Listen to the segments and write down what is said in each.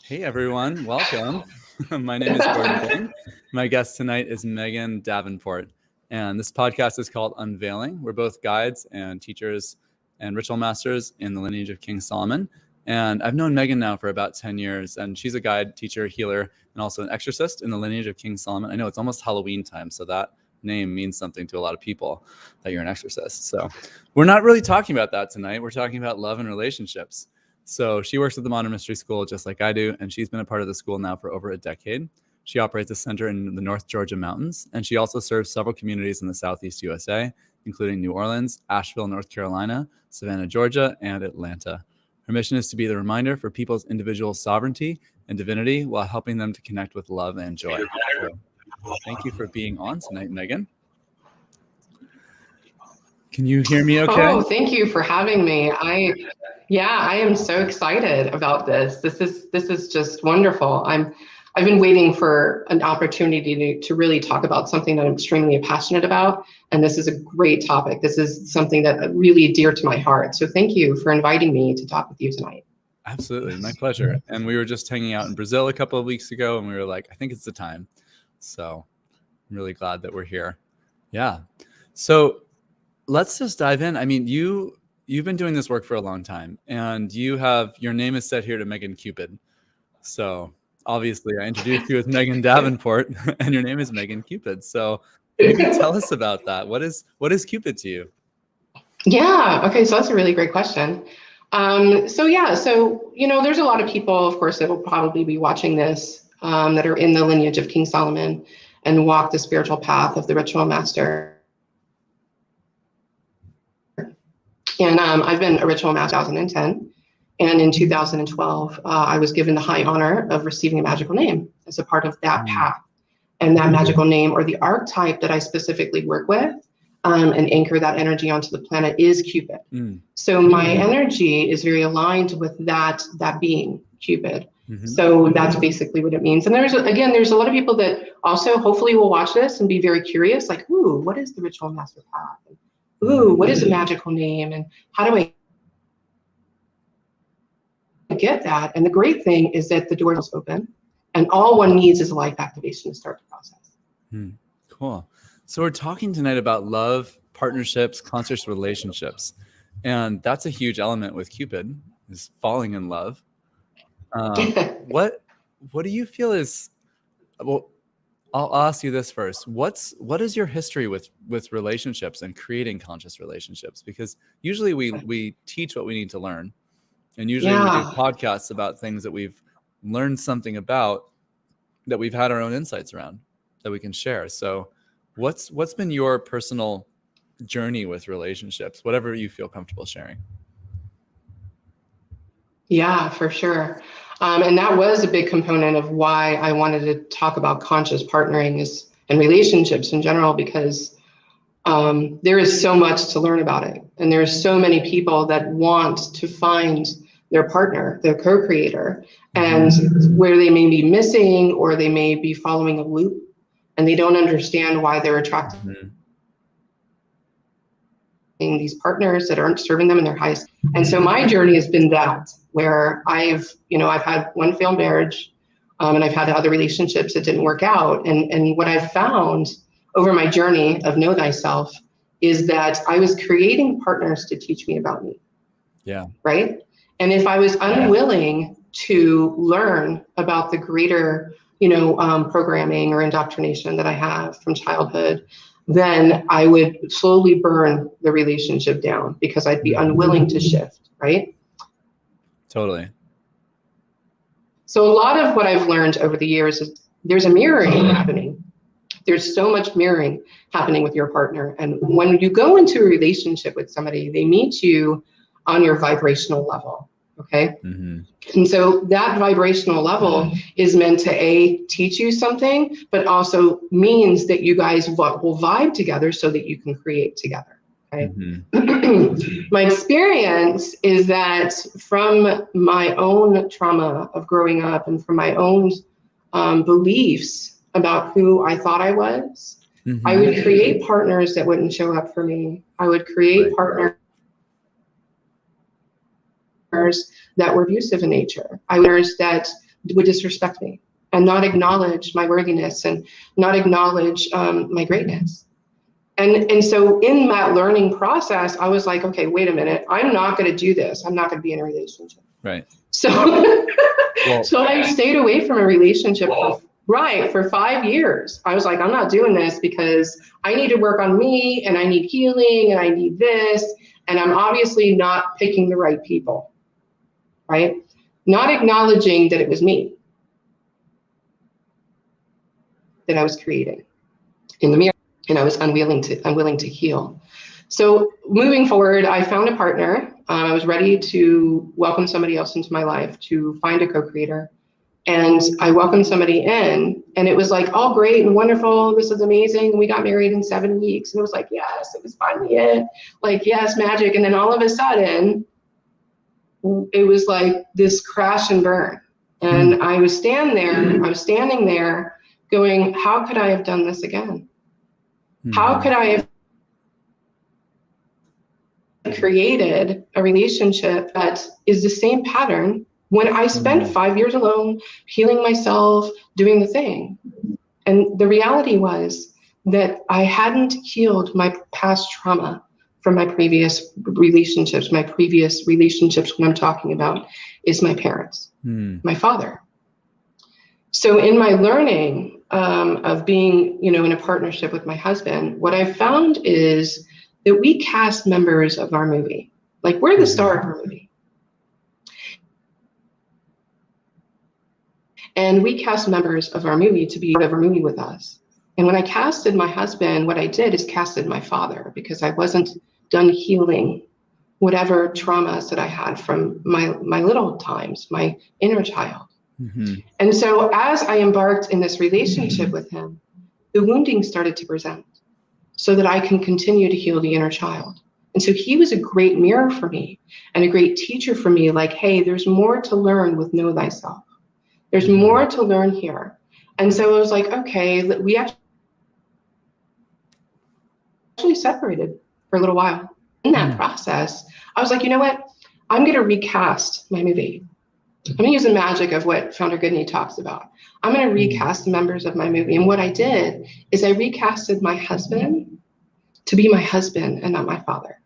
Hey everyone, welcome. My name is Gordon Bain. My guest tonight is Megan Davenport, and this podcast is called Unveiling. We're both guides and teachers and ritual masters in the lineage of King Solomon. And I've known Megan now for about 10 years, and she's a guide, teacher, healer, and also an exorcist in the lineage of King Solomon. I know it's almost Halloween time, so that name means something to a lot of people, that you're an exorcist. So we're not really talking about that tonight. We're talking about love and relationships. So she works at the Modern Mystery School just like I do, and she's been a part of the school now for over a decade. She operates a center in the North Georgia mountains, and she also serves several communities in the Southeast USA, including New Orleans, Asheville, North Carolina, Savannah, Georgia, and Atlanta. Her mission is to be the reminder for people's individual sovereignty and divinity while helping them to connect with love and joy. So, thank you for being on tonight, Megan. Can you hear me okay? Oh, thank you for having me. I am so excited about this. This is just wonderful. I've been waiting for an opportunity to really talk about something that I'm extremely passionate about, and this is a great topic. This is something that really dear to my heart. So thank you for inviting me to talk with you tonight. Absolutely, my pleasure. And we were just hanging out in Brazil a couple of weeks ago, and we were like, I think it's the time. So I'm really glad that we're here. Yeah. So let's just dive in. I mean, you've been doing this work for a long time, and your name is set here to Megan Cupid. So obviously I introduced you as Megan Davenport and your name is Megan Cupid. So maybe tell us about that. What is Cupid to you? Yeah. Okay. So that's a really great question. There's a lot of people, of course, that will probably be watching this that are in the lineage of King Solomon and walk the spiritual path of the ritual master. And I've been a ritual master 2010. And in 2012, I was given the high honor of receiving a magical name as a part of that path. And that magical name, or the archetype that I specifically work with and anchor that energy onto the planet, is Cupid. So my energy is very aligned with that being, Cupid. So that's basically what it means. And there's a lot of people that also hopefully will watch this and be very curious, like, ooh, what is the ritual master path? Ooh, what is a magical name? And how do I get that? And the great thing is that the door is open, and all one needs is a life activation to start the process. Cool. So we're talking tonight about love, partnerships, conscious relationships. And that's a huge element with Cupid, is falling in love. What do you feel is, well, I'll ask you this first. What is your history with relationships and creating conscious relationships? Because usually we teach what we need to learn. And usually we do podcasts about things that we've learned something about, that we've had our own insights around, that we can share. So what's been your personal journey with relationships, whatever you feel comfortable sharing? Yeah, for sure. And that was a big component of why I wanted to talk about conscious partnering and relationships in general, because there is so much to learn about it. And there's so many people that want to find their partner, their co-creator, and where they may be missing, or they may be following a loop and they don't understand why they're attracted these partners that aren't serving them in their highest. And so my journey has been that, where I've had one failed marriage, and I've had other relationships that didn't work out. And what I've found over my journey of know thyself is that I was creating partners to teach me about me. Yeah. Right. And if I was unwilling to learn about the greater, programming or indoctrination that I have from childhood, then I would slowly burn the relationship down because I'd be unwilling to shift, right? Totally. So a lot of what I've learned over the years is there's a mirroring happening. There's so much mirroring happening with your partner. And when you go into a relationship with somebody, they meet you on your vibrational level, okay? And so that vibrational level is meant to teach you something, but also means that you guys will vibe together so that you can create together. Okay. My experience is that from my own trauma of growing up and from my own beliefs about who I thought I was, I would create partners that wouldn't show up for me. I would create partners that were abusive in nature. That would disrespect me and not acknowledge my worthiness and not acknowledge my greatness. And so in that learning process, I was like, okay, wait a minute. I'm not going to do this. I'm not going to be in a relationship. Right. So, so I stayed away from a relationship for 5 years. I was like, I'm not doing this because I need to work on me and I need healing and I need this. And I'm obviously not picking the right people, right? Not acknowledging that it was me that I was creating in the mirror, and I was unwilling to heal. So moving forward, I found a partner. I was ready to welcome somebody else into my life, to find a co-creator. And I welcomed somebody in, and it was like, oh, great and wonderful. This is amazing. We got married in 7 weeks. And it was like, yes, it was finally it. Like, yes, magic. And then all of a sudden, it was like this crash and burn. And I was standing there going, how could I have done this again? How could I have created a relationship that is the same pattern when I spent 5 years alone, healing myself, doing the thing? And the reality was that I hadn't healed my past trauma from my previous relationships. My previous relationships, what I'm talking about, is my parents, my father. So in my learning of being, in a partnership with my husband, what I found is that we cast members of our movie. Like, we're the star of our movie. And we cast members of our movie to be part of our movie with us. And when I casted my husband, what I did is casted my father, because I wasn't done healing whatever traumas that I had from my little times, my inner child. And so as I embarked in this relationship with him, the wounding started to present so that I can continue to heal the inner child. And so he was a great mirror for me and a great teacher for me. Like, hey, there's more to learn with Know Thyself. There's more to learn here. And so I was like, okay, we actually separated for a little while. In that process, I was like, you know what? I'm going to recast my movie. I'm going to use the magic of what Founder Goodney talks about. I'm going to recast the members of my movie. And what I did is I recasted my husband to be my husband and not my father.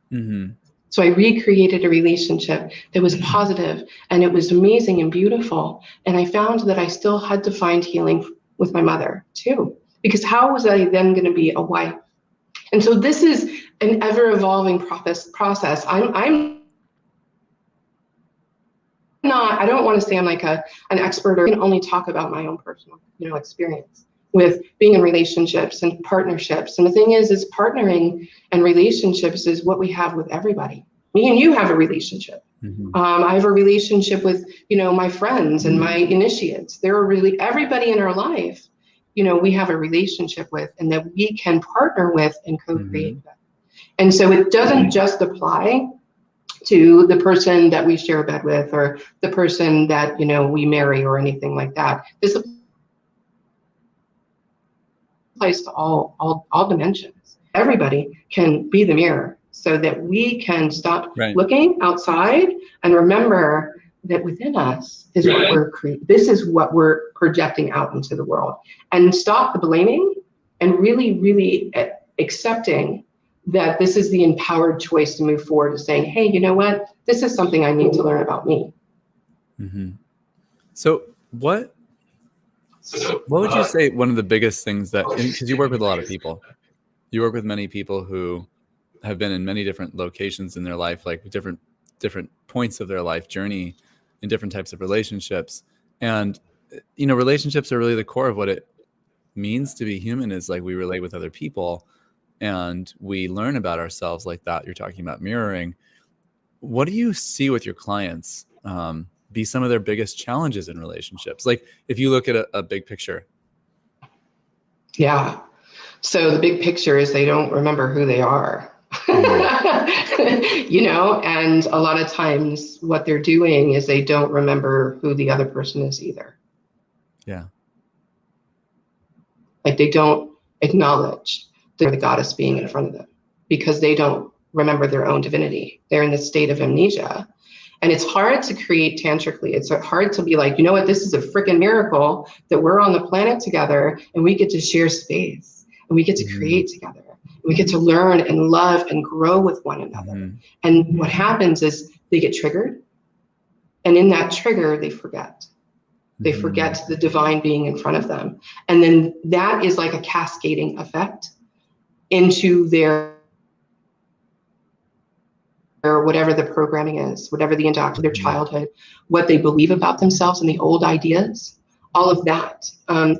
So I recreated a relationship that was positive, and it was amazing and beautiful. And I found that I still had to find healing with my mother too, because how was I then going to be a wife? And so this is an ever evolving process. I don't want to say I'm like an expert, or can only talk about my own personal, experience with being in relationships and partnerships. And the thing is partnering and relationships is what we have with everybody. Me and you have a relationship. I have a relationship with, my friends and my initiates. There are really everybody in our life, we have a relationship with, and that we can partner with and co-create with. And so it doesn't just apply to the person that we share a bed with, or the person that, we marry, or anything like that. This applies to all dimensions. Everybody can be the mirror, so that we can stop looking outside and remember that within us is what we're creating. This is what we're projecting out into the world, and stop the blaming and really, really accepting that this is the empowered choice to move forward, to saying, hey, you know what? This is something I need to learn about me. So what would you say one of the biggest things that, because you work with a lot of people, you work with many people who have been in many different locations in their life, like different points of their life journey in different types of relationships. And, relationships are really the core of what it means to be human, is like we relate with other people and we learn about ourselves like that. You're talking about mirroring. What do you see with your clients be some of their biggest challenges in relationships? Like if you look at a big picture. Yeah. So the big picture is they don't remember who they are. And a lot of times what they're doing is they don't remember who the other person is either. Yeah. Like they don't acknowledge the goddess being in front of them, because they don't remember their own divinity. They're in this state of amnesia. And it's hard to create tantrically. It's hard to be like, you know what, this is a freaking miracle that we're on the planet together and we get to share space and we get to create together. We get to learn and love and grow with one another. And what happens is they get triggered. And in that trigger, they forget. They forget the divine being in front of them. And then that is like a cascading effect into their or whatever the programming is, whatever the their childhood, what they believe about themselves and the old ideas, all of that.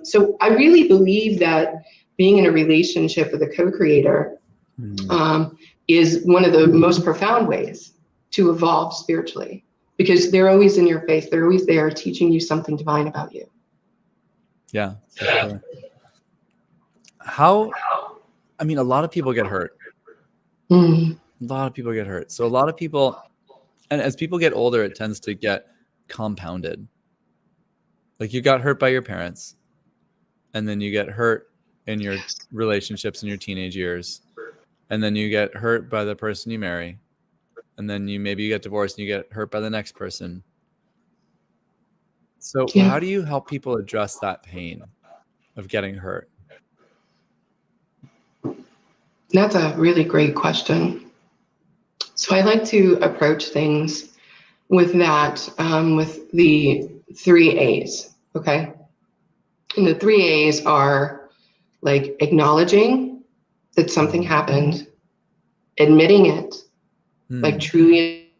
So I really believe that being in a relationship with a co-creator is one of the most profound ways to evolve spiritually, because they're always in your face. They're always there teaching you something divine about you. Yeah, for sure. I mean, a lot of people get hurt. A lot of people get hurt. So a lot of people, and as people get older, it tends to get compounded. Like you got hurt by your parents, and then you get hurt in your relationships in your teenage years, and then you get hurt by the person you marry, and then maybe you get divorced and you get hurt by the next person. So how do you help people address that pain of getting hurt? That's a really great question. So I like to approach things with that, with the 3 A's, okay? And the 3 A's are like acknowledging that something happened, admitting it, like truly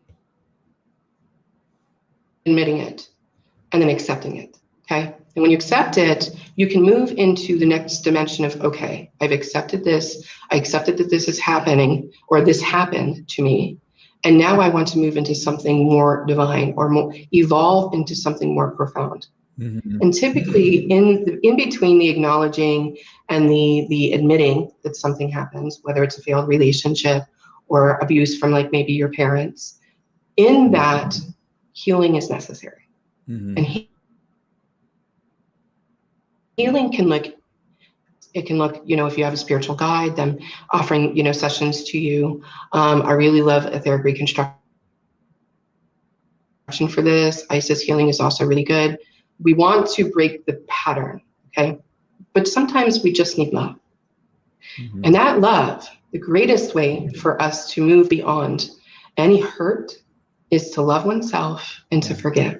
admitting it, and then accepting it, okay? And when you accept it, you can move into the next dimension of, okay, I've accepted this. I accepted that this is happening, or this happened to me. And now I want to move into something more divine, or more evolve into something more profound. And typically in between the acknowledging and the admitting that something happens, whether it's a failed relationship or abuse from like maybe your parents, in that healing is necessary. And healing can look, you know, if you have a spiritual guide, them offering, you know, sessions to you. I really love etheric reconstruction for this. Isis healing is also really good. We want to break the pattern, okay? But sometimes we just need love. And that love, the greatest way for us to move beyond any hurt is to love oneself and to forgive.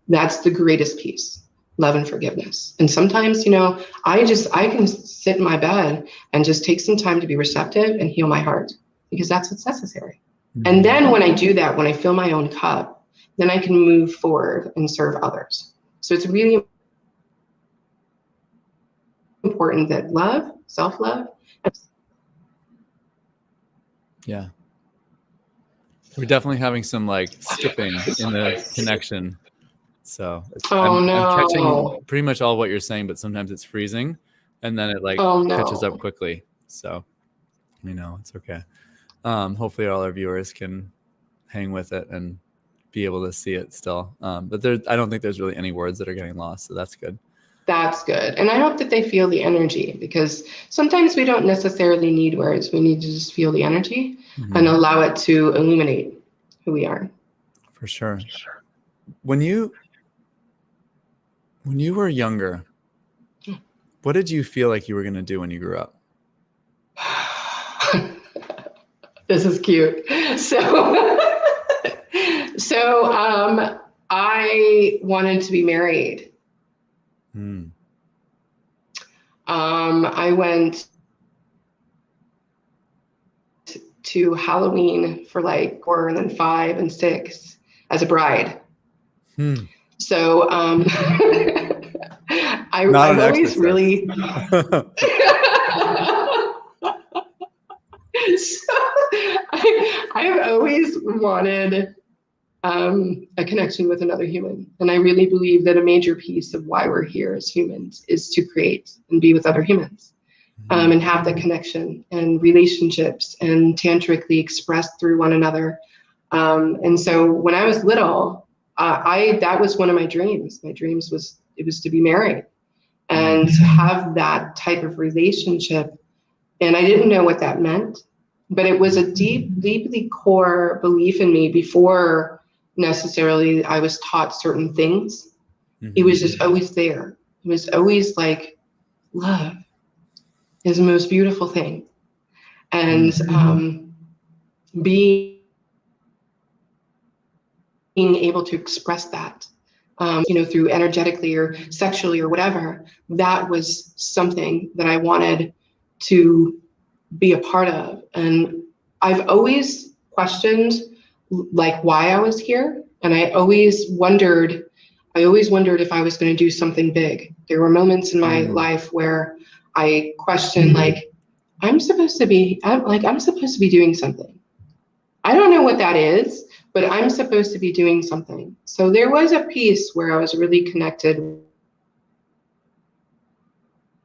That's the greatest piece, love and forgiveness. And sometimes, you know, I can sit in my bed and just take some time to be receptive and heal my heart, because that's what's necessary. And then when I do that, when I fill my own cup, then I can move forward and serve others. So it's really important that love, self-love. Yeah. We're definitely having some like skipping in the connection. So I'm catching pretty much all what you're saying, but sometimes it's freezing and then it like catches up quickly. So, you know, it's okay. Hopefully all our viewers can hang with it and be able to see it still. But I don't think there's really any words that are getting lost. So that's good. That's good. And I hope that they feel the energy, because sometimes we don't necessarily need words. We need to just feel the energy and allow it to illuminate who we are. For sure. When you were younger, what did you feel like you were going to do when you grew up? This is cute. So I wanted to be married. I went to Halloween for like 4 and then 5 and 6 as a bride. So I've always really I've always wanted a connection with another human. And I really believe that a major piece of why we're here as humans is to create and be with other humans, and have that connection and relationships and tantrically expressed through one another. And so when I was little, that was one of my dreams. My dreams was to be married and to have that type of relationship. And I didn't know what that meant, but it was a deeply core belief in me before necessarily I was taught certain things. Mm-hmm. It was just always there. It was always like, love is the most beautiful thing. And being able to express that, through energetically or sexually or whatever, that was something that I wanted to be a part of. And I've always questioned like why I was here. And I always wondered if I was going to do something big. There were moments in my life where I questioned, like, I'm supposed to be doing something. I don't know what that is, but I'm supposed to be doing something. So there was a piece where I was really connected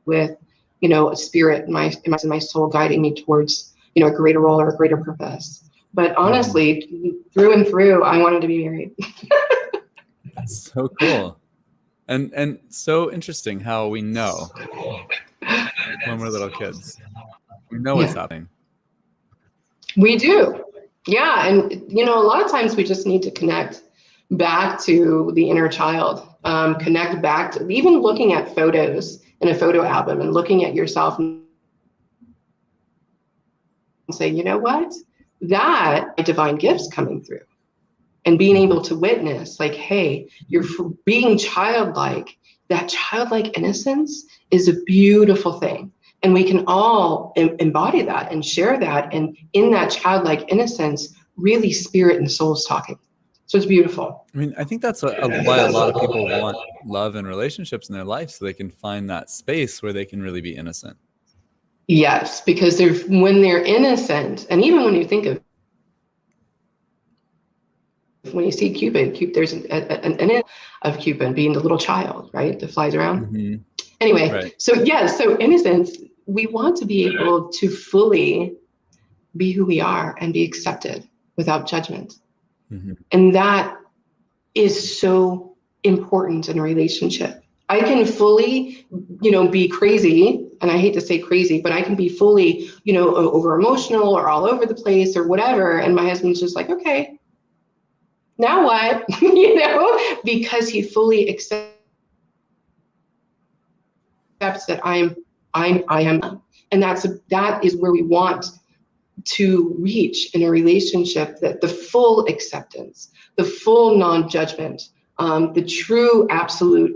with, a spirit in my soul guiding me towards, a greater role or a greater purpose. But honestly, through and through, I wanted to be married. That's so cool. And so interesting how we know when we're little kids. We know what's happening. We do. Yeah. And, a lot of times we just need to connect back to the inner child, connect back to even looking at photos in a photo album and looking at yourself and say, you know what? That divine gifts coming through. And being able to witness, like, hey, you're being childlike. That childlike innocence is a beautiful thing. And we can all embody that and share that. And in that childlike innocence, really spirit and soul's talking. So it's beautiful. I mean, I think that's why a lot of people want love and relationships in their life, so they can find that space where they can really be innocent. Yes, because when they're innocent, and even when you think of, when you see Cupid, there's an image of Cupid being the little child, right, that flies around. Anyway, right. So innocence, we want to be able to fully be who we are and be accepted without judgment. And that is so important in a relationship. I can fully, be crazy, and I hate to say crazy, but I can be fully, over emotional or all over the place or whatever. And my husband's just like, okay, now what? Because he fully accepts that I am. And that is where we want to reach in a relationship, that the full acceptance, the full non-judgment, the true absolute,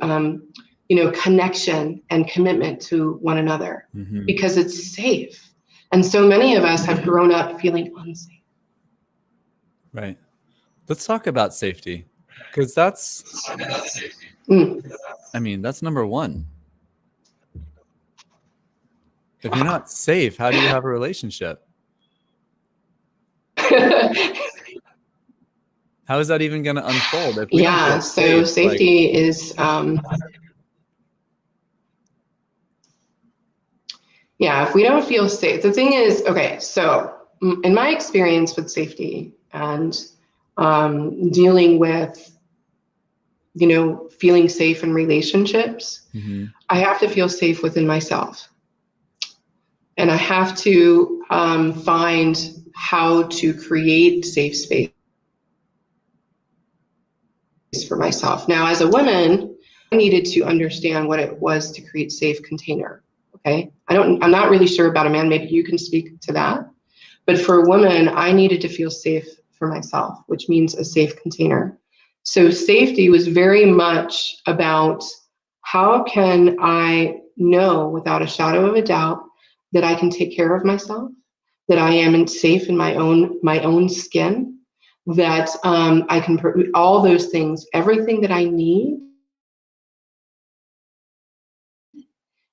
connection and commitment to one another, because it's safe. And so many of us have grown up feeling unsafe. Right. Let's talk about safety, because that's, I mean, that's number one. If you're not safe, how do you have a relationship? How is that even going to unfold? If we don't feel safe, safety is, if we don't feel safe, the thing is, okay, so in my experience with safety and dealing with, feeling safe in relationships, I have to feel safe within myself. And I have to find how to create safe space for myself. Now, as a woman, I needed to understand what it was to create safe container. Okay. I'm not really sure about a man. Maybe you can speak to that. But for a woman, I needed to feel safe for myself, which means a safe container. So safety was very much about, how can I know without a shadow of a doubt that I can take care of myself, that I am safe in my own skin, that I can all those things, everything that I need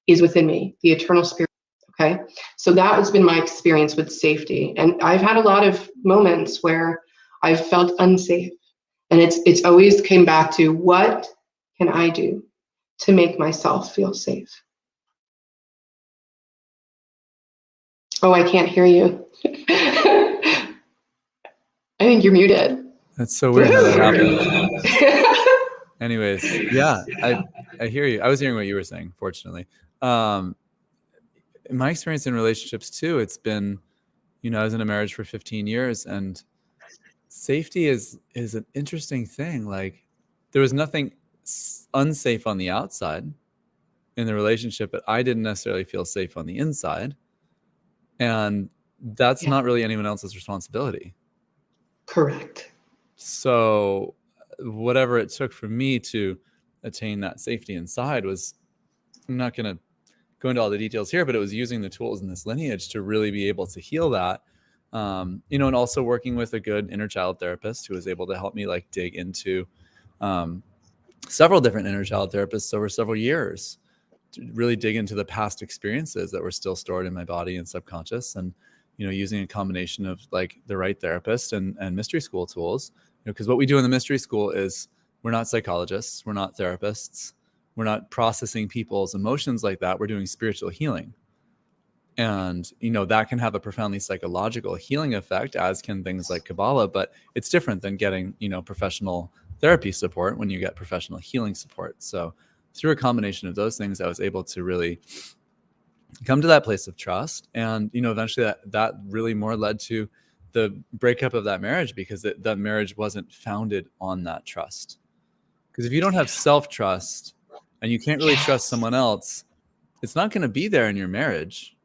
is within me, the eternal spirit. Okay, so that has been my experience with safety, and I've had a lot of moments where I've felt unsafe, and it's always came back to, what can I do to make myself feel safe? Oh, I can't hear you. I think you're muted. That's so weird how that happens. Anyways, yeah, I hear you. I was hearing what you were saying, fortunately. In my experience in relationships too, it's been, I was in a marriage for 15 years, and safety is an interesting thing. Like, there was nothing unsafe on the outside in the relationship, but I didn't necessarily feel safe on the inside. And that's Yeah. not really anyone else's responsibility. Correct. So whatever it took for me to attain that safety inside was, I'm not going to go into all the details here, but it was using the tools in this lineage to really be able to heal that. And also working with a good inner child therapist who was able to help me like dig into several different inner child therapists over several years to really dig into the past experiences that were still stored in my body and subconscious. And, using a combination of like the right therapist and mystery school tools, because what we do in the mystery school is we're not psychologists, we're not therapists, we're not processing people's emotions like that. We're doing spiritual healing. And, that can have a profoundly psychological healing effect, as can things like Kabbalah, but it's different than getting, professional therapy support when you get professional healing support. So through a combination of those things, I was able to really come to that place of trust. And, eventually that really more led to the breakup of that marriage, because that marriage wasn't founded on that trust. Because if you don't have self-trust and you can't really trust someone else, it's not going to be there in your marriage.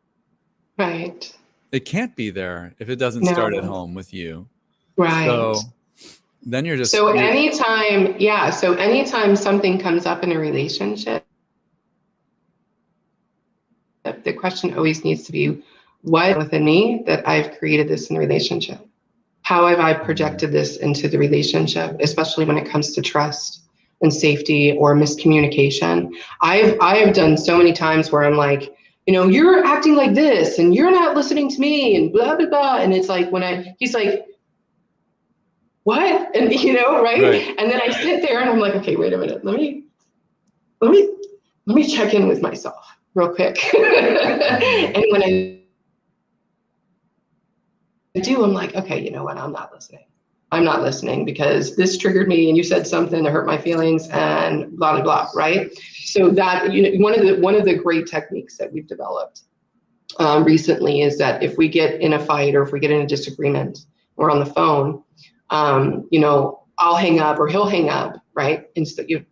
Right. It can't be there if it doesn't start at home with you. Right. So then you're just... So anytime something comes up in a relationship, the question always needs to be, what within me that I've created this in the relationship? How have I projected this into the relationship, especially when it comes to trust and safety or miscommunication? I have done so many times where I'm like, you're acting like this and you're not listening to me and blah, blah, blah. And it's like he's like, what? And right? And then I sit there and I'm like, okay, wait a minute. Let me check in with myself real quick. And when I do, I'm like, okay, you know what? I'm not listening. I'm not listening because this triggered me and you said something that hurt my feelings and blah, blah, blah, right? So that, one of the great techniques that we've developed recently is that if we get in a fight or if we get in a disagreement, we're on the phone, I'll hang up or he'll hang up, right? Instead, you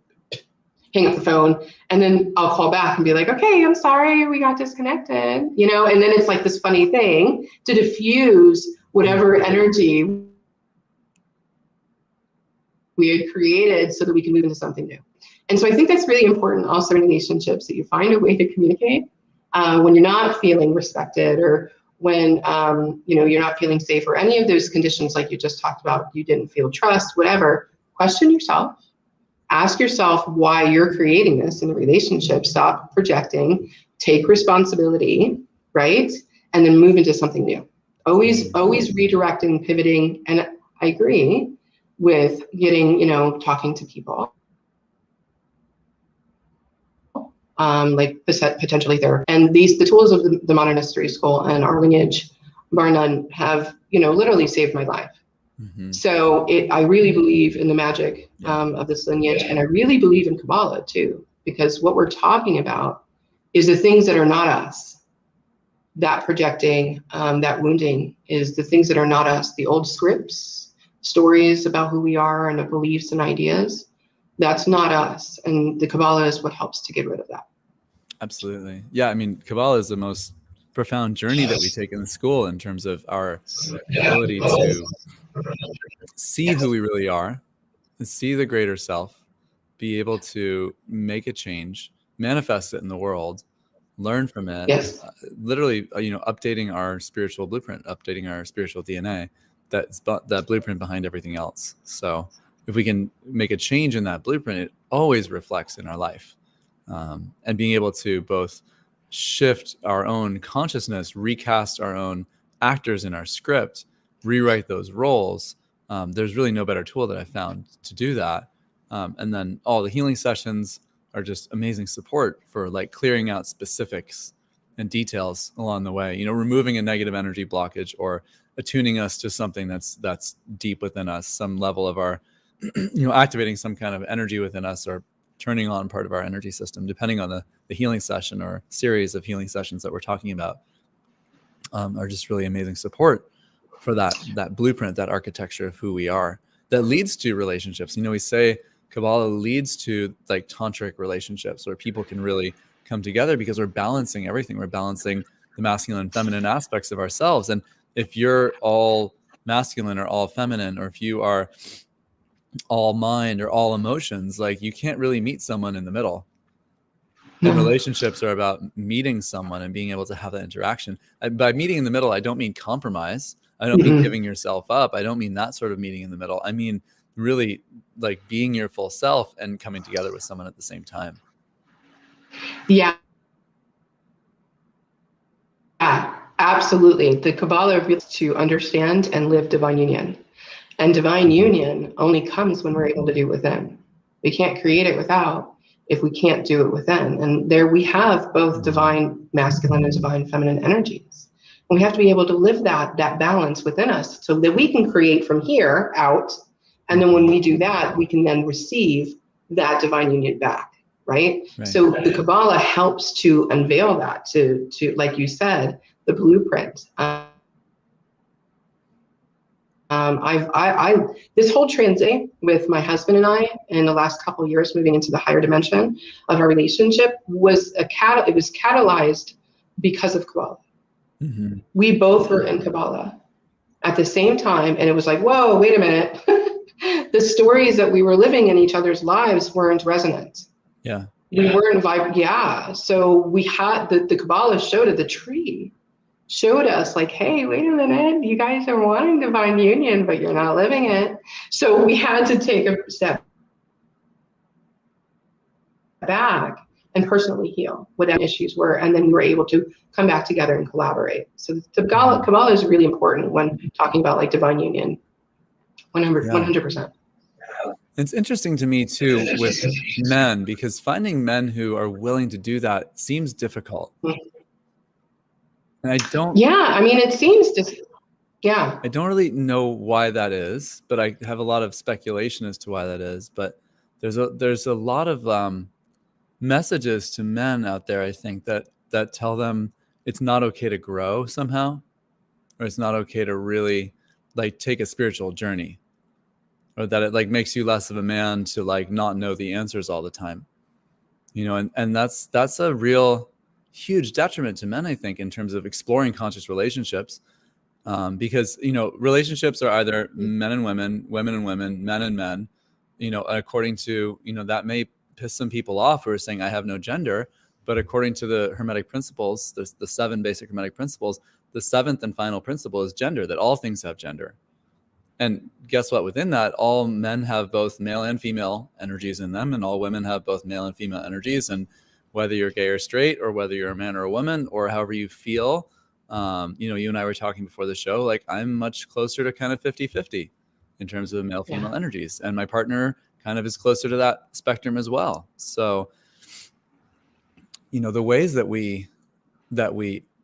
hang up the phone and then I'll call back and be like, okay, I'm sorry, we got disconnected, and then it's like this funny thing to diffuse whatever energy we had created so that we can move into something new. And so I think that's really important also in relationships, that you find a way to communicate when you're not feeling respected, or when you're not feeling safe, or any of those conditions like you just talked about, you didn't feel trust, whatever. Question yourself. Ask yourself why you're creating this in the relationship. Stop projecting, take responsibility, right? And then move into something new. Always redirecting, pivoting. And I agree with getting, talking to people, like potentially therapy. And the tools of the Modern Mystery School and our lineage, bar none, have, literally saved my life. Mm-hmm. So I really believe in the magic of this lineage, and I really believe in Kabbalah too, because what we're talking about is the things that are not us. That projecting, that wounding is the things that are not us, the old scripts, stories about who we are, and the beliefs and ideas. That's not us. And the Kabbalah is what helps to get rid of that. Absolutely. Yeah. I mean, Kabbalah is the most profound journey that we take in the school in terms of our ability to see who we really are, and see the greater self, be able to make a change, manifest it in the world, learn from it, literally, updating our spiritual blueprint, updating our spiritual DNA, that blueprint behind everything else. So if we can make a change in that blueprint, it always reflects in our life. And being able to both shift our own consciousness, recast our own actors in our script, rewrite those roles. There's really no better tool that I found to do that. And then all the healing sessions are just amazing support for like clearing out specifics and details along the way, removing a negative energy blockage or attuning us to something that's deep within us, some level of our, activating some kind of energy within us, or turning on part of our energy system, depending on the healing session or series of healing sessions that we're talking about, are just really amazing support. for that blueprint, that architecture of who we are, that leads to relationships. You know, we say Kabbalah leads to like tantric relationships where people can really come together because we're balancing everything. We're balancing the masculine and feminine aspects of ourselves. And if you're all masculine or all feminine, or if you are all mind or all emotions, like you can't really meet someone in the middle. And relationships are about meeting someone and being able to have that interaction. By meeting in the middle, I don't mean compromise. I don't mean giving yourself up. I don't mean that sort of meeting in the middle. I mean really like being your full self and coming together with someone at the same time. Yeah. Absolutely. The Kabbalah reveals to understand and live divine union. And divine union only comes when we're able to do it within. We can't create it without if we can't do it within. And there we have both divine masculine and divine feminine energies. And we have to be able to live that balance within us so that we can create from here out. And then when we do that, we can then receive that divine union back, right? So the Kabbalah helps to unveil that, to like you said, the blueprint. This whole transit with my husband and I in the last couple of years, moving into the higher dimension of our relationship, was it was catalyzed because of Kabbalah. Mm-hmm. We both were in Kabbalah at the same time, and it was like, whoa, wait a minute. The stories that we were living in each other's lives weren't resonant. Yeah. We weren't vibe. Yeah. So we had the Kabbalah showed us like, hey, wait a minute, you guys are wanting divine union, but you're not living it. So we had to take a step back and personally heal whatever issues were. And then we were able to come back together and collaborate. So the Kabbalah is really important when talking about like divine union. 100%. It's interesting to me too with men, because finding men who are willing to do that seems difficult. And I don't. Yeah, I mean, it seems just. Yeah. I don't really know why that is, but I have a lot of speculation as to why that is. But there's a lot of messages to men out there, I think, that tell them it's not okay to grow somehow, or it's not okay to really like take a spiritual journey, or that it like makes you less of a man to like not know the answers all the time, you know, and that's a real huge detriment to men, I think, in terms of exploring conscious relationships, because, you know, relationships are either men and women, women and women, men and men, you know, according to, you know, that may piss some people off who are saying I have no gender, but according to the Hermetic principles, the 7 basic Hermetic principles, the 7th and final principle is gender, that all things have gender. And guess what? Within that, all men have both male and female energies in them, and all women have both male and female energies. And whether you're gay or straight, or whether you're a man or a woman, or however you feel, you know, you and I were talking before the show, like I'm much closer to kind of 50-50 in terms of male female energies, and my partner kind of is closer to that spectrum as well. So, you know, the ways that we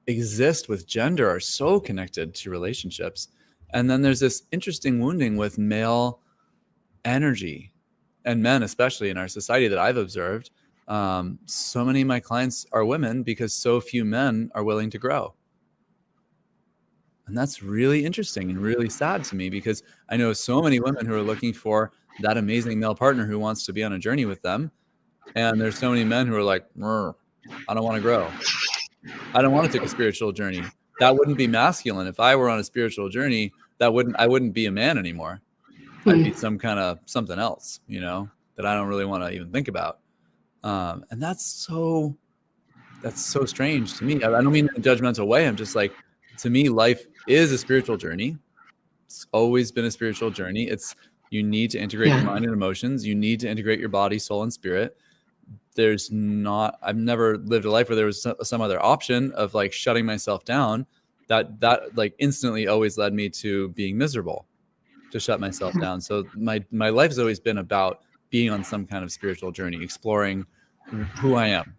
exist with gender are so connected to relationships. And then there's this interesting wounding with male energy, and men, especially in our society, that I've observed. So many of my clients are women because so few men are willing to grow. And that's really interesting and really sad to me, because I know so many women who are looking for that amazing male partner who wants to be on a journey with them. And there's so many men who are like, I don't want to grow. I don't want to take a spiritual journey. That wouldn't be masculine. If I were on a spiritual journey, I wouldn't be a man anymore. I'd be some kind of something else, you know, that I don't really want to even think about. And that's so strange to me. I don't mean in a judgmental way. I'm just like, to me, life is a spiritual journey. It's always been a spiritual journey. You need to integrate your mind and emotions. You need to integrate your body, soul, and spirit. I've never lived a life where there was some other option of like shutting myself down. That like instantly always led me to being miserable, to shut myself down. So my life has always been about being on some kind of spiritual journey, exploring who I am.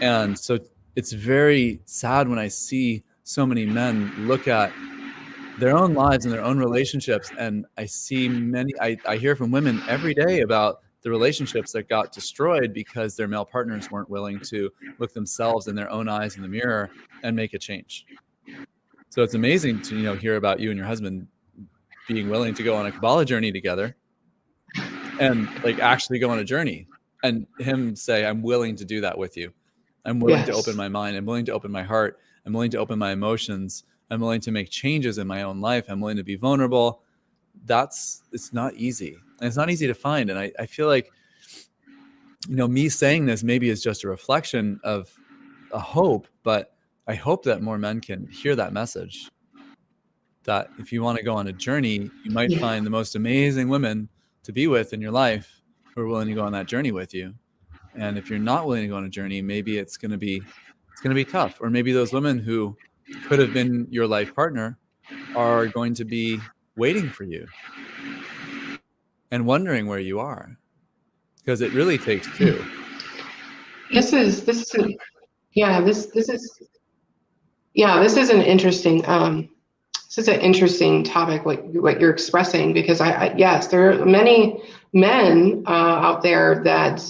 And so it's very sad when I see so many men look at their own lives and their own relationships. And I see I hear from women every day about the relationships that got destroyed because their male partners weren't willing to look themselves in their own eyes in the mirror and make a change. So it's amazing to, hear about you and your husband being willing to go on a Kabbalah journey together, and like actually go on a journey, and him say, I'm willing to do that with you. I'm willing to open Yes. my mind. I'm willing to open my heart. I'm willing to open my emotions. I'm willing to make changes in my own life. I'm willing to be vulnerable. It's not easy. And it's not easy to find. And I feel like, me saying this maybe is just a reflection of a hope, but I hope that more men can hear that message. That if you want to go on a journey, you might Yeah. find the most amazing women to be with in your life who are willing to go on that journey with you. And if you're not willing to go on a journey, maybe it's going to be tough. Or maybe those women who could have been your life partner are going to be waiting for you and wondering where you are, because it really takes two. This is yeah, this is an interesting topic, what you're expressing, because yes, there are many men out there that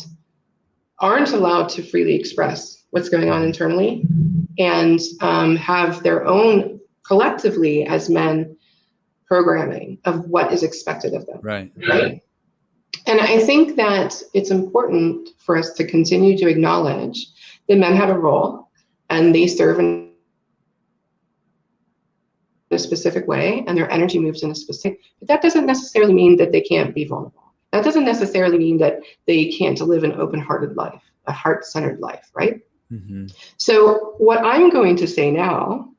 aren't allowed to freely express what's going on internally, and have their own, collectively as men, programming of what is expected of them. Right. And I think that it's important for us to continue to acknowledge that men have a role and they serve in a specific way, and their energy moves in a specific, but that doesn't necessarily mean that they can't be vulnerable. That doesn't necessarily mean that they can't live an open-hearted life, a heart-centered life, right? Mm-hmm. So what I'm going to say now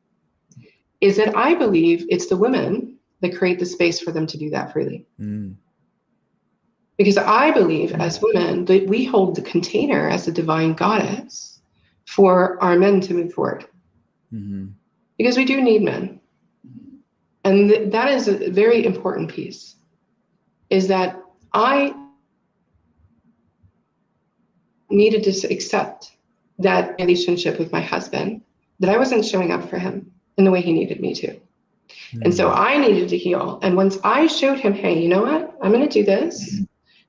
is that I believe it's the women that create the space for them to do that freely. Mm. Because I believe as women that we hold the container as the divine goddess for our men to move forward. Mm-hmm. Because we do need men. And that is a very important piece, is that I needed to accept that relationship with my husband, that I wasn't showing up for him in the way he needed me to. Mm-hmm. And so I needed to heal. And once I showed him, hey, you know what? I'm going to do this.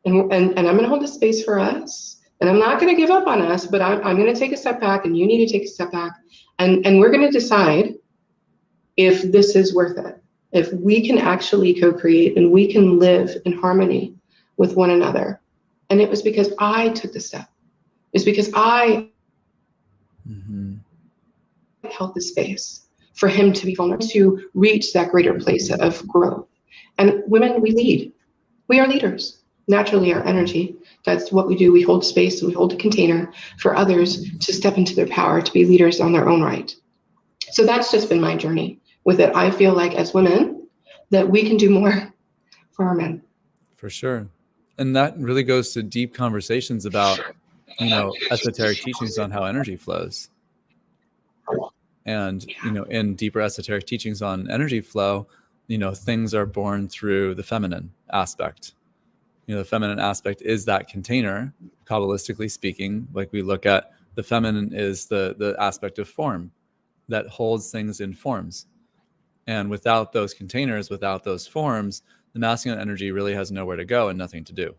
And I'm going to hold the space for us. And I'm not going to give up on us, but I'm going to take a step back, and you need to take a step back. And we're going to decide if this is worth it. If we can actually co-create and we can live in harmony with one another. And it was because I took the step. It's because I held the space for him to be vulnerable, to reach that greater place of growth. And women, we lead. We are leaders. Naturally, our energy, that's what we do. We hold space and we hold a container for others to step into their power, to be leaders on their own right. So that's just been my journey with it. I feel like as women that we can do more for our men. For sure. And that really goes to deep conversations about, esoteric teachings on how energy flows. And, in deeper esoteric teachings on energy flow, things are born through the feminine aspect. The feminine aspect is that container, Kabbalistically speaking. Like, we look at the feminine is the aspect of form that holds things in forms. And without those containers, without those forms, the masculine energy really has nowhere to go and nothing to do.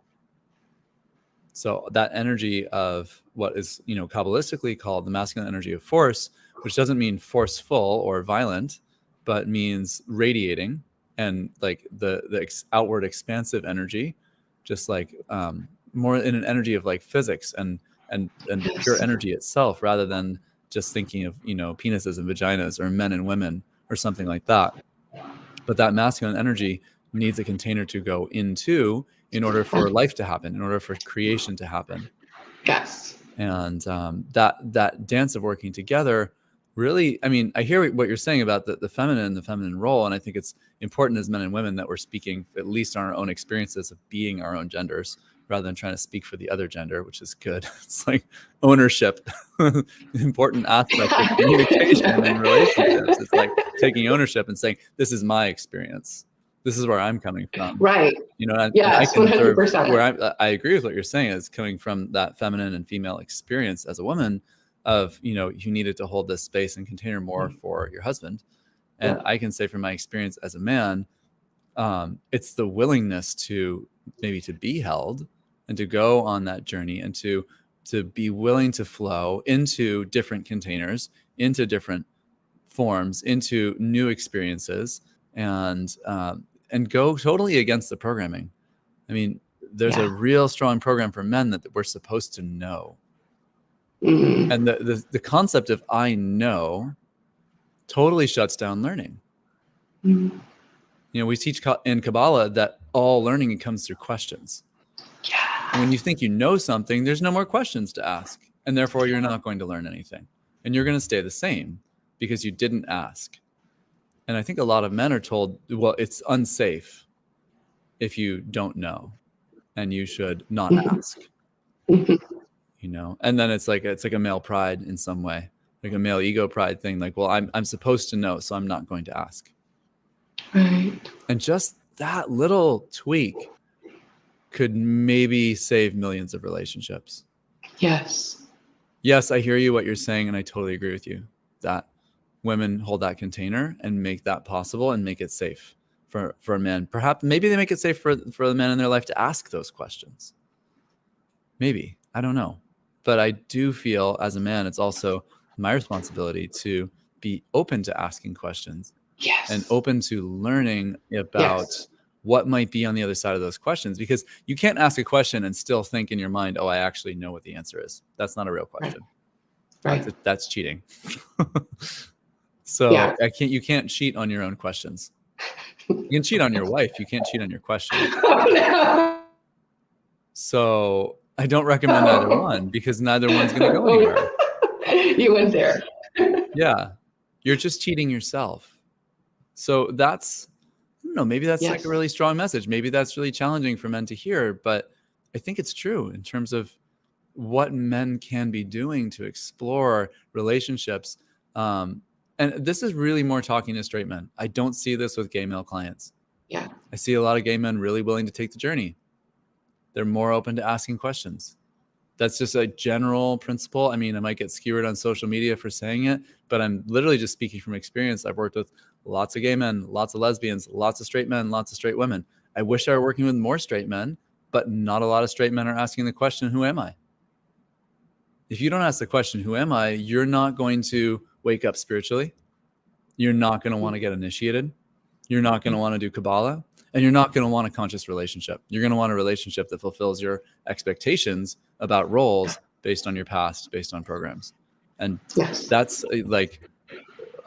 So that energy of what is, Kabbalistically called the masculine energy of force, which doesn't mean forceful or violent, but means radiating, and like the outward expansive energy, just like more in an energy of like physics and Yes. pure energy itself, rather than just thinking of, penises and vaginas or men and women or something like that. But that masculine energy needs a container to go into in order for life to happen, in order for creation to happen. Yes. And that dance of working together really, I mean, I hear what you're saying about the feminine role. And I think it's important as men and women that we're speaking at least on our own experiences of being our own genders, rather than trying to speak for the other gender, which is good. It's like ownership, important aspect of communication and relationships. It's like taking ownership and saying, this is my experience. This is where I'm coming from. Right. I can 100%. where I agree with what you're saying, is coming from that feminine and female experience as a woman of, you needed to hold this space and container more for your husband. And I can say from my experience as a man, it's the willingness to maybe to be held and to go on that journey, and to be willing to flow into different containers, into different forms into new experiences and go totally against the programming. I mean, there's a real strong program for men that we're supposed to know. Mm-hmm. And the concept of I know totally shuts down learning. Mm-hmm. You know, we teach in Kabbalah that all learning comes through questions. Yeah. And when you think you know something, there's no more questions to ask. And therefore, you're not going to learn anything. And you're going to stay the same because you didn't ask. And I think a lot of men are told, well, it's unsafe if you don't know, and you should not ask. You know, and then it's like a male pride in some way, like a male ego pride thing. Like, well, I'm supposed to know, so I'm not going to ask. Right. And just that little tweak could maybe save millions of relationships. Yes. Yes, I hear you what you're saying, and I totally agree with you that women hold that container and make that possible and make it safe for men. Perhaps maybe they make it safe for the men in their life to ask those questions. Maybe, I don't know. But I do feel as a man, it's also my responsibility to be open to asking questions. Yes. And open to learning about what might be on the other side of those questions, because you can't ask a question and still think in your mind, oh, I actually know what the answer is. That's not a real question. Right. That's cheating. So you can't cheat on your own questions. You can cheat on your wife. You can't cheat on your questions. Oh, no. So I don't recommend either one, because neither one's going to go anywhere. You went there. Yeah. You're just cheating yourself. So that's, I don't know, maybe that's like a really strong message. Maybe that's really challenging for men to hear, but I think it's true in terms of what men can be doing to explore relationships. And this is really more talking to straight men. I don't see this with gay male clients. Yeah. I see a lot of gay men really willing to take the journey. They're more open to asking questions. That's just a general principle. I mean, I might get skewered on social media for saying it, but I'm literally just speaking from experience. I've worked with lots of gay men, lots of lesbians, lots of straight men, lots of straight women. I wish I were working with more straight men, but not a lot of straight men are asking the question, who am I? If you don't ask the question, who am I, you're not going to wake up spiritually. You're not going to want to get initiated. You're not going to want to do Kabbalah, and you're not going to want a conscious relationship. You're going to want a relationship that fulfills your expectations about roles based on your past, based on programs. And that's like,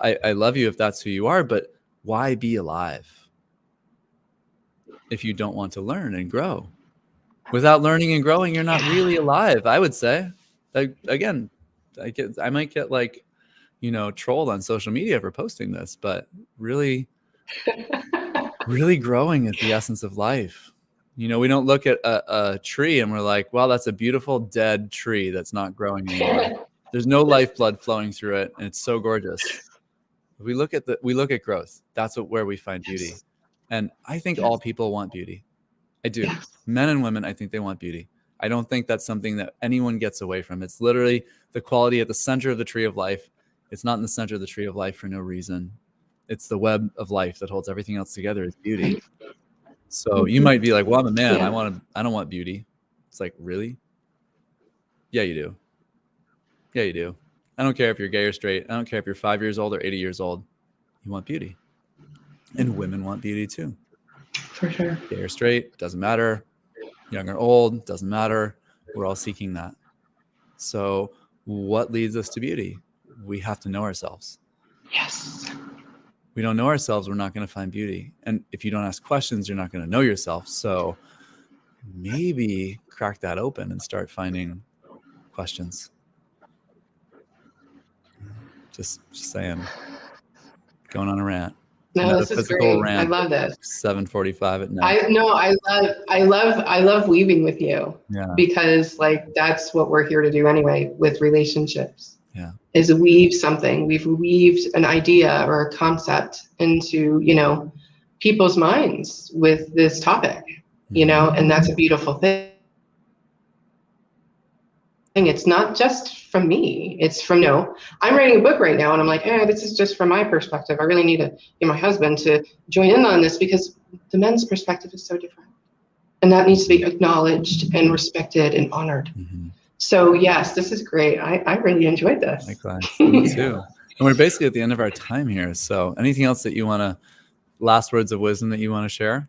I love you if that's who you are, but why be alive if you don't want to learn and grow? Without learning and growing, you're not really alive, I would say. Like, again, I might get like, you know, trolled on social media for posting this, but really growing is the essence of life. You know, we don't look at a tree and we're like, wow, that's a beautiful dead tree that's not growing anymore. There's no lifeblood flowing through it, and it's so gorgeous. We look at growth. That's where we find beauty. And I think all people want beauty. I do. Men and women, I think they want beauty. I don't think that's something that anyone gets away from. It's literally the quality at the center of the tree of life. It's not in the center of the tree of life for no reason. It's the web of life that holds everything else together is beauty. So you might be like, well, I'm a man. I don't want beauty. It's like, really? Yeah, you do. Yeah, you do. I don't care if you're gay or straight. I don't care if you're 5 years old or 80 years old. You want beauty. And women want beauty too. For sure. Gay or straight, doesn't matter. Young or old, doesn't matter. We're all seeking that. So what leads us to beauty? We have to know ourselves. Yes. We don't know ourselves, we're not going to find beauty. And if you don't ask questions, you're not going to know yourself. So maybe crack that open and start finding questions. Just saying. Going on a rant. No, this is great. I love this. 7:45 at night. I love weaving with you. Yeah. Because like that's what we're here to do anyway with relationships. Yeah. Is weave something. We've weaved an idea or a concept into, you know, people's minds with this topic, you know, and that's a beautiful thing. It's not just from me. It's from, you know, I'm writing a book right now and I'm like, this is just from my perspective. I really need to get my husband to join in on this because the men's perspective is so different. And that needs to be acknowledged and respected and honored. Mm-hmm. So yes, this is great. I really enjoyed this. Likewise. Me too. we're basically at the end of our time here. So anything else that you want to, last words of wisdom that you want to share?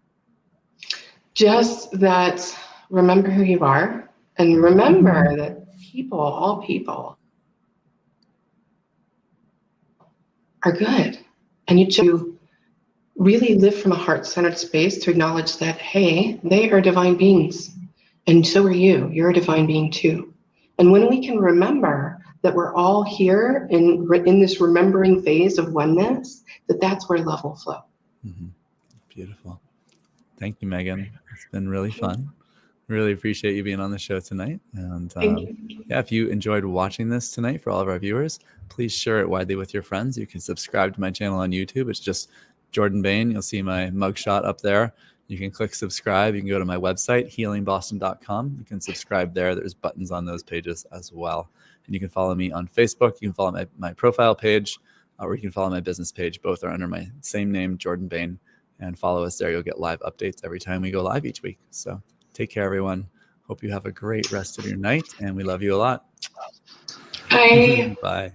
Just that, remember who you are, and remember that people, all people, are good. And you to really live from a heart-centered space to acknowledge that, hey, they are divine beings. And so are you. You're a divine being too. And when we can remember that we're all here in this remembering phase of oneness, that's where love will flow. Mm-hmm. Beautiful. Thank you, Megan. It's been really fun. Really appreciate you being on the show tonight. And yeah, if you enjoyed watching this tonight, for all of our viewers, please share it widely with your friends. You can subscribe to my channel on YouTube. It's just Jordan Bain. You'll see my mugshot up there. You can click subscribe. You can go to my website, healingboston.com. You can subscribe there. There's buttons on those pages as well. And you can follow me on Facebook. You can follow my profile page, or you can follow my business page. Both are under my same name, Jordan Bain. And follow us there. You'll get live updates every time we go live each week. So take care, everyone. Hope you have a great rest of your night, and we love you a lot. Bye. Bye.